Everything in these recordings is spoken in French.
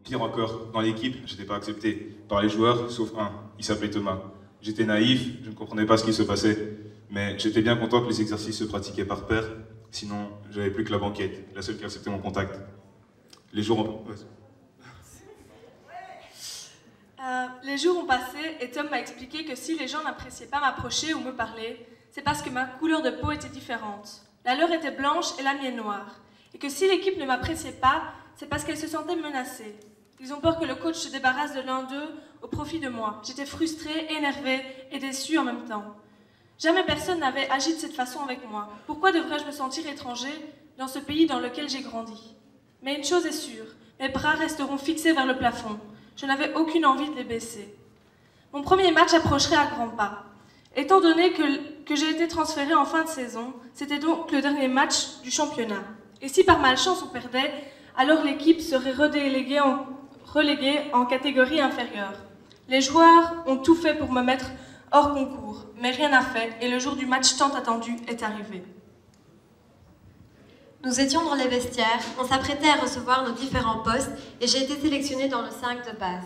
Pire encore, dans l'équipe, j'étais pas accepté par les joueurs, sauf un, il s'appelait Thomas. J'étais naïf, je ne comprenais pas ce qui se passait, mais j'étais bien content que les exercices se pratiquaient par paire, sinon j'avais plus que la banquette, la seule qui acceptait mon contact. Les jours ont... Les jours ont passé et Tom m'a expliqué que si les gens n'appréciaient pas m'approcher ou me parler, c'est parce que ma couleur de peau était différente. La leur était blanche et la mienne noire. Et que si l'équipe ne m'appréciait pas, c'est parce qu'elle se sentait menacée. Ils ont peur que le coach se débarrasse de l'un d'eux au profit de moi. J'étais frustrée, énervée et déçue en même temps. Jamais personne n'avait agi de cette façon avec moi. Pourquoi devrais-je me sentir étranger dans ce pays dans lequel j'ai grandi? Mais une chose est sûre, mes bras resteront fixés vers le plafond. Je n'avais aucune envie de les baisser. Mon premier match approcherait à grands pas. Étant donné que j'ai été transférée en fin de saison, c'était donc le dernier match du championnat. Et si par malchance on perdait, alors l'équipe serait reléguée en catégorie inférieure. Les joueurs ont tout fait pour me mettre hors concours, mais rien n'a fait et le jour du match tant attendu est arrivé. Nous étions dans les vestiaires, on s'apprêtait à recevoir nos différents postes et j'ai été sélectionnée dans le 5 de base.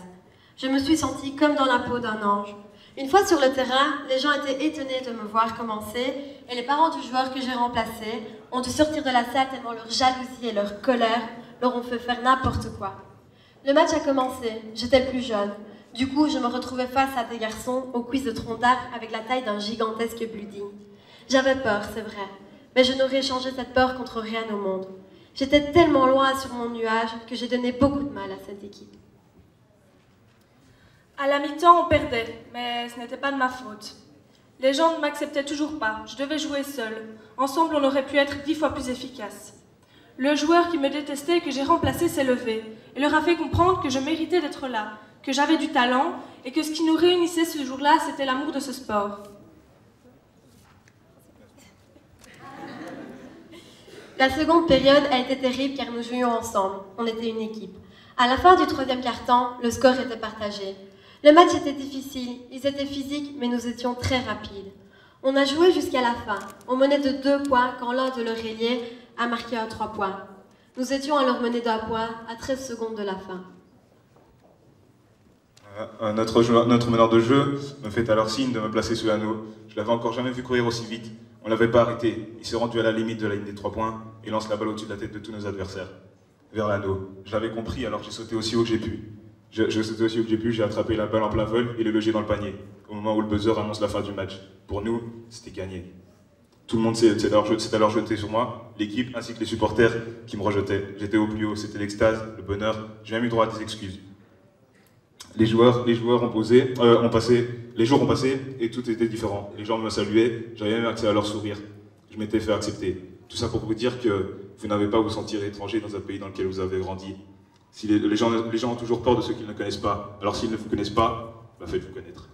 Je me suis sentie comme dans la peau d'un ange. Une fois sur le terrain, les gens étaient étonnés de me voir commencer et les parents du joueur que j'ai remplacé ont dû sortir de la salle tellement leur jalousie et leur colère leur ont fait faire n'importe quoi. Le match a commencé, j'étais plus jeune. Du coup, je me retrouvais face à des garçons aux cuisses de tronc d'arbre avec la taille d'un gigantesque building. J'avais peur, c'est vrai. Mais je n'aurais échangé cette peur contre rien au monde. J'étais tellement loin sur mon nuage que j'ai donné beaucoup de mal à cette équipe. À la mi-temps, on perdait, mais ce n'était pas de ma faute. Les gens ne m'acceptaient toujours pas, je devais jouer seule. Ensemble, on aurait pu être 10 fois plus efficace. Le joueur qui me détestait et que j'ai remplacé s'est levé et leur a fait comprendre que je méritais d'être là, que j'avais du talent et que ce qui nous réunissait ce jour-là, c'était l'amour de ce sport. La seconde période a été terrible car nous jouions ensemble. On était une équipe. À la fin du troisième quart-temps, le score était partagé. Le match était difficile, ils étaient physiques, mais nous étions très rapides. On a joué jusqu'à la fin. On menait de 2 points quand l'un de leurs ailiers a marqué un 3 points. Nous étions alors menés d'1 point à 13 secondes de la fin. Notre meneur de jeu me fait alors signe de me placer sous l'anneau. Je l'avais encore jamais vu courir aussi vite. On l'avait pas arrêté. Il s'est rendu à la limite de la ligne des 3 points et lance la balle au-dessus de la tête de tous nos adversaires. Vers l'anneau. Je l'avais compris alors j'ai sauté aussi haut que j'ai pu. J'ai sauté aussi haut que j'ai pu, j'ai attrapé la balle en plein vol et l'ai logé dans le panier. Au moment où le buzzer annonce la fin du match. Pour nous, c'était gagné. Tout le monde s'est alors jeté sur moi, l'équipe ainsi que les supporters qui me rejetaient. J'étais au plus haut, c'était l'extase, le bonheur. J'ai même eu droit à des excuses. Les jours ont passé et tout était différent. Les gens me saluaient, j'avais même accès à leur sourire. Je m'étais fait accepter. Tout ça pour vous dire que vous n'avez pas à vous sentir étranger dans un pays dans lequel vous avez grandi. Si les gens ont toujours peur de ceux qu'ils ne connaissent pas. Alors s'ils ne vous connaissent pas, faites-vous connaître.